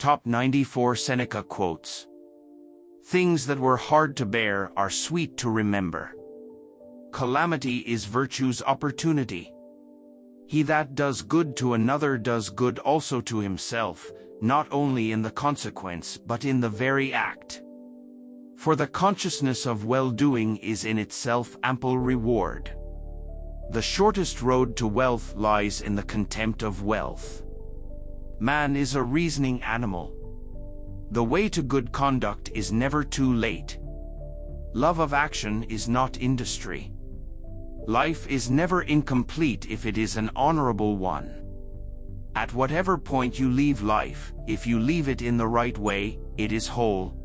Top 94 Seneca quotes. Things that were hard to bear are sweet to remember. Calamity is virtue's opportunity. He that does good to another does good also to himself, not only in the consequence but in the very act. For the consciousness of well-doing is in itself ample reward. The shortest road to wealth lies in the contempt of wealth. Man is a reasoning animal. The way to good conduct is never too late. Love of action is not industry. Life is never incomplete if it is an honorable one. At whatever point you leave life, if you leave it in the right way, it is whole.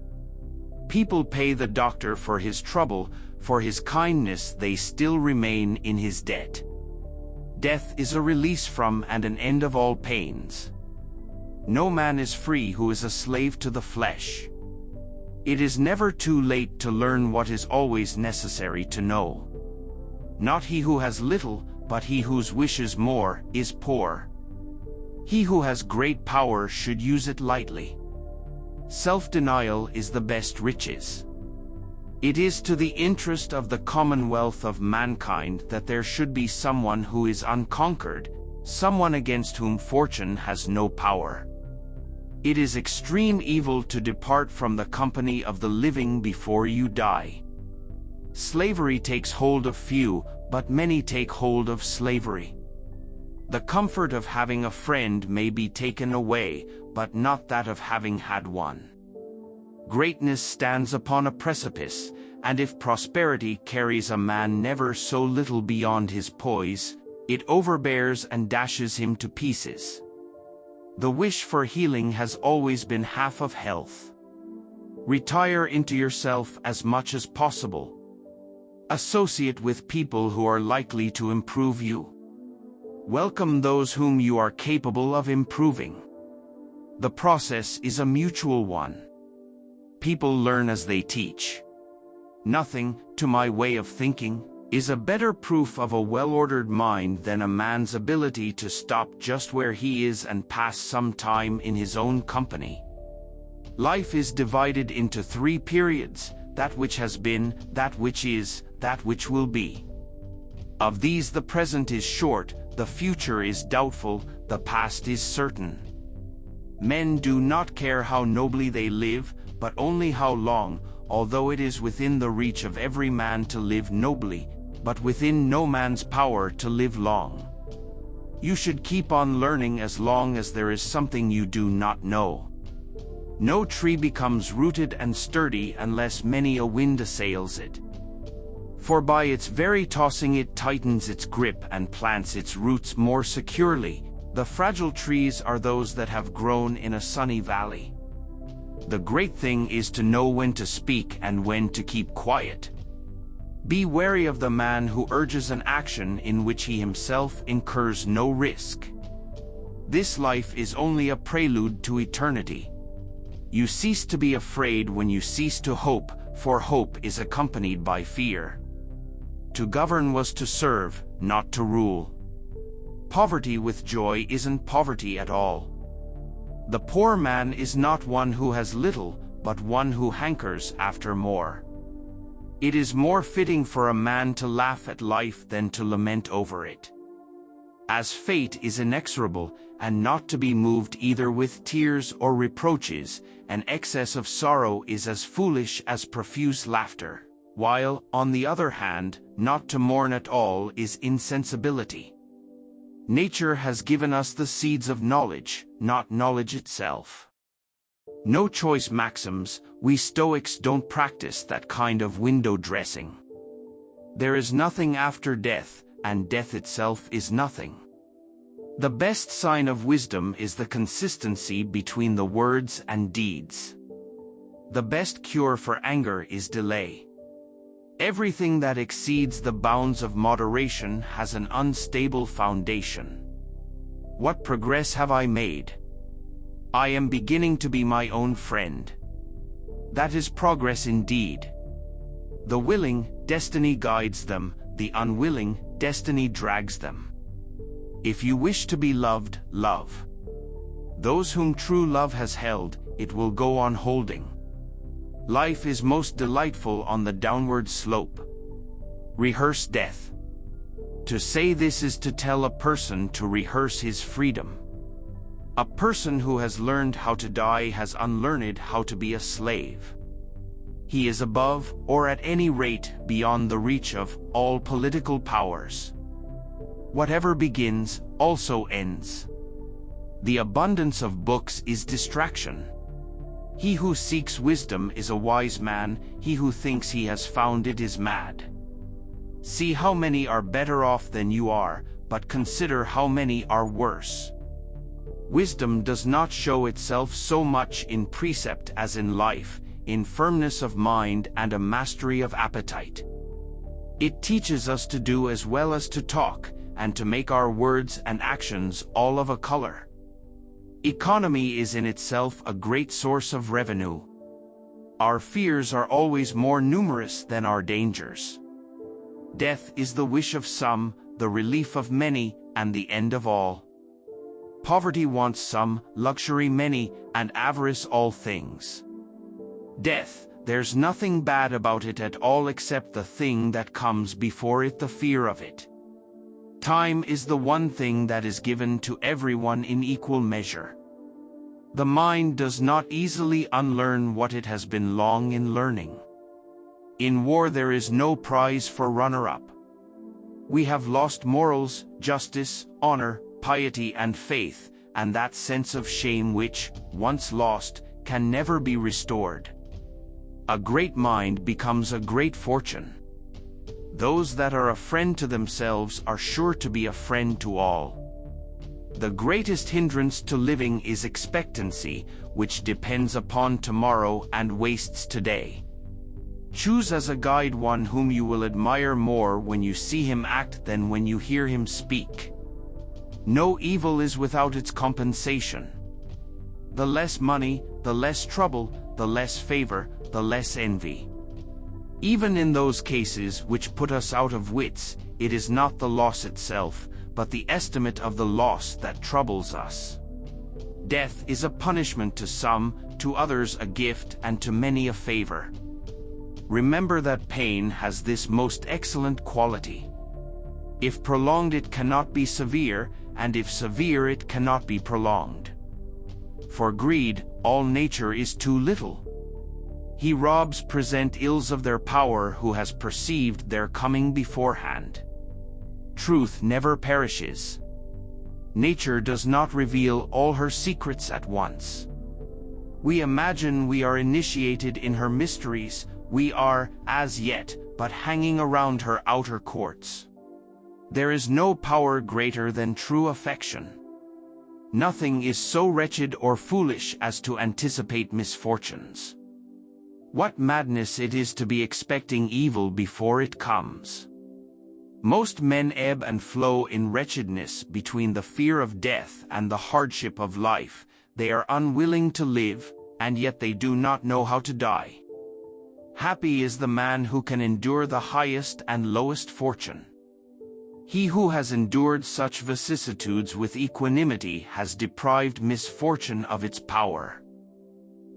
People pay the doctor for his trouble, for his kindness they still remain in his debt. Death is a release from and an end of all pains. No man is free who is a slave to the flesh. It is never too late to learn what is always necessary to know. Not he who has little, but he whose wishes more, is poor. He who has great power should use it lightly. Self-denial is the best riches. It is to the interest of the commonwealth of mankind that there should be someone who is unconquered, someone against whom fortune has no power. It is extreme evil to depart from the company of the living before you die. Slavery takes hold of few, but many take hold of slavery. The comfort of having a friend may be taken away, but not that of having had one. Greatness stands upon a precipice, and if prosperity carries a man never so little beyond his poise, it overbears and dashes him to pieces. The wish for healing has always been half of health. Retire into yourself as much as possible. Associate with people who are likely to improve you. Welcome those whom you are capable of improving. The process is a mutual one. People learn as they teach. Nothing, to my way of thinking, is a better proof of a well-ordered mind than a man's ability to stop just where he is and pass some time in his own company. Life is divided into 3 periods: that which has been, that which is, that which will be. Of these the present is short, the future is doubtful, the past is certain. Men do not care how nobly they live, but only how long, although it is within the reach of every man to live nobly, but within no man's power to live long. You should keep on learning as long as there is something you do not know. No tree becomes rooted and sturdy unless many a wind assails it. For by its very tossing it tightens its grip and plants its roots more securely. The fragile trees are those that have grown in a sunny valley. The great thing is to know when to speak and when to keep quiet. Be wary of the man who urges an action in which he himself incurs no risk. This life is only a prelude to eternity. You cease to be afraid when you cease to hope, for hope is accompanied by fear. To govern was to serve, not to rule. Poverty with joy isn't poverty at all. The poor man is not one who has little, but one who hankers after more. It is more fitting for a man to laugh at life than to lament over it. As fate is inexorable, and not to be moved either with tears or reproaches, an excess of sorrow is as foolish as profuse laughter, while, on the other hand, not to mourn at all is insensibility. Nature has given us the seeds of knowledge, not knowledge itself. No choice maxims, we Stoics don't practice that kind of window dressing. There is nothing after death, and death itself is nothing. The best sign of wisdom is the consistency between the words and deeds. The best cure for anger is delay. Everything that exceeds the bounds of moderation has an unstable foundation. What progress have I made? I am beginning to be my own friend. That is progress indeed. The willing, destiny guides them; the unwilling, destiny drags them. If you wish to be loved, love. Those whom true love has held, it will go on holding. Life is most delightful on the downward slope. Rehearse death. To say this is to tell a person to rehearse his freedom. A person who has learned how to die has unlearned how to be a slave. He is above, or at any rate beyond the reach of, all political powers. Whatever begins, also ends. The abundance of books is distraction. He who seeks wisdom is a wise man, he who thinks he has found it is mad. See how many are better off than you are, but consider how many are worse. Wisdom does not show itself so much in precept as in life, in firmness of mind and a mastery of appetite. It teaches us to do as well as to talk, and to make our words and actions all of a color. Economy is in itself a great source of revenue. Our fears are always more numerous than our dangers. Death is the wish of some, the relief of many, and the end of all. Poverty wants some, luxury many, and avarice all things. Death, there's nothing bad about it at all except the thing that comes before it, the fear of it. Time is the one thing that is given to everyone in equal measure. The mind does not easily unlearn what it has been long in learning. In war there is no prize for runner-up. We have lost morals, justice, honor, piety and faith, and that sense of shame which, once lost, can never be restored. A great mind becomes a great fortune. Those that are a friend to themselves are sure to be a friend to all. The greatest hindrance to living is expectancy, which depends upon tomorrow and wastes today. Choose as a guide one whom you will admire more when you see him act than when you hear him speak. No evil is without its compensation. The less money, the less trouble, the less favor, the less envy. Even in those cases which put us out of wits, it is not the loss itself, but the estimate of the loss that troubles us. Death is a punishment to some, to others a gift, and to many a favor. Remember that pain has this most excellent quality. If prolonged it cannot be severe, and if severe it cannot be prolonged. For greed, all nature is too little. He robs present ills of their power who has perceived their coming beforehand. Truth never perishes. Nature does not reveal all her secrets at once. We imagine we are initiated in her mysteries, we are, as yet, but hanging around her outer courts. There is no power greater than true affection. Nothing is so wretched or foolish as to anticipate misfortunes. What madness it is to be expecting evil before it comes. Most men ebb and flow in wretchedness between the fear of death and the hardship of life. They are unwilling to live, and yet they do not know how to die. Happy is the man who can endure the highest and lowest fortune. He who has endured such vicissitudes with equanimity has deprived misfortune of its power.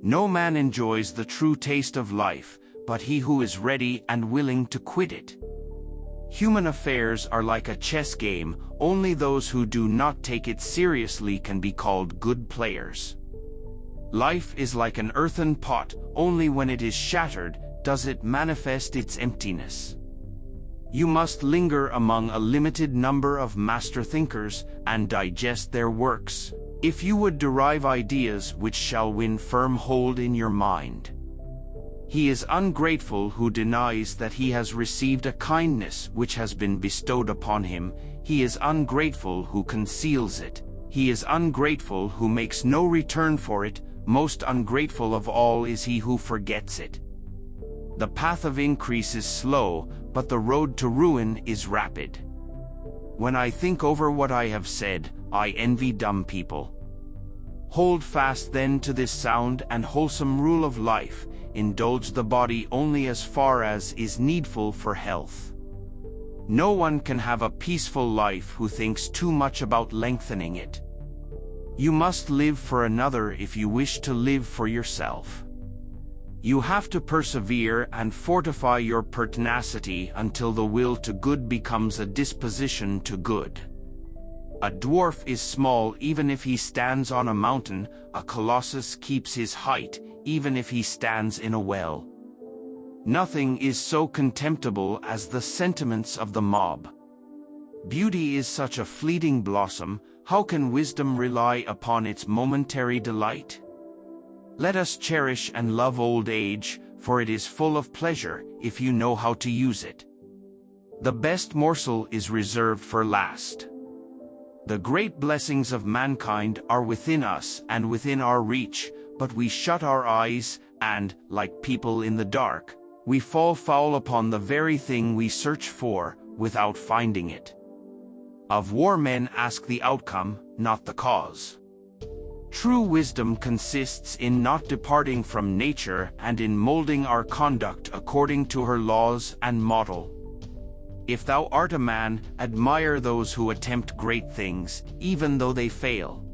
No man enjoys the true taste of life, but he who is ready and willing to quit it. Human affairs are like a chess game, only those who do not take it seriously can be called good players. Life is like an earthen pot, only when it is shattered does it manifest its emptiness. You must linger among a limited number of master thinkers and digest their works, if you would derive ideas which shall win firm hold in your mind. He is ungrateful who denies that he has received a kindness which has been bestowed upon him. He is ungrateful who conceals it. He is ungrateful who makes no return for it. Most ungrateful of all is he who forgets it. The path of increase is slow, but the road to ruin is rapid. When I think over what I have said, I envy dumb people. Hold fast then to this sound and wholesome rule of life. Indulge the body only as far as is needful for health. No one can have a peaceful life who thinks too much about lengthening it. You must live for another if you wish to live for yourself. You have to persevere and fortify your pertinacity until the will to good becomes a disposition to good. A dwarf is small even if he stands on a mountain, a colossus keeps his height even if he stands in a well. Nothing is so contemptible as the sentiments of the mob. Beauty is such a fleeting blossom, how can wisdom rely upon its momentary delight? Let us cherish and love old age, for it is full of pleasure, if you know how to use it. The best morsel is reserved for last. The great blessings of mankind are within us and within our reach, but we shut our eyes, and, like people in the dark, we fall foul upon the very thing we search for, without finding it. Of war men ask the outcome, not the cause. True wisdom consists in not departing from nature and in molding our conduct according to her laws and model. If thou art a man, admire those who attempt great things, even though they fail.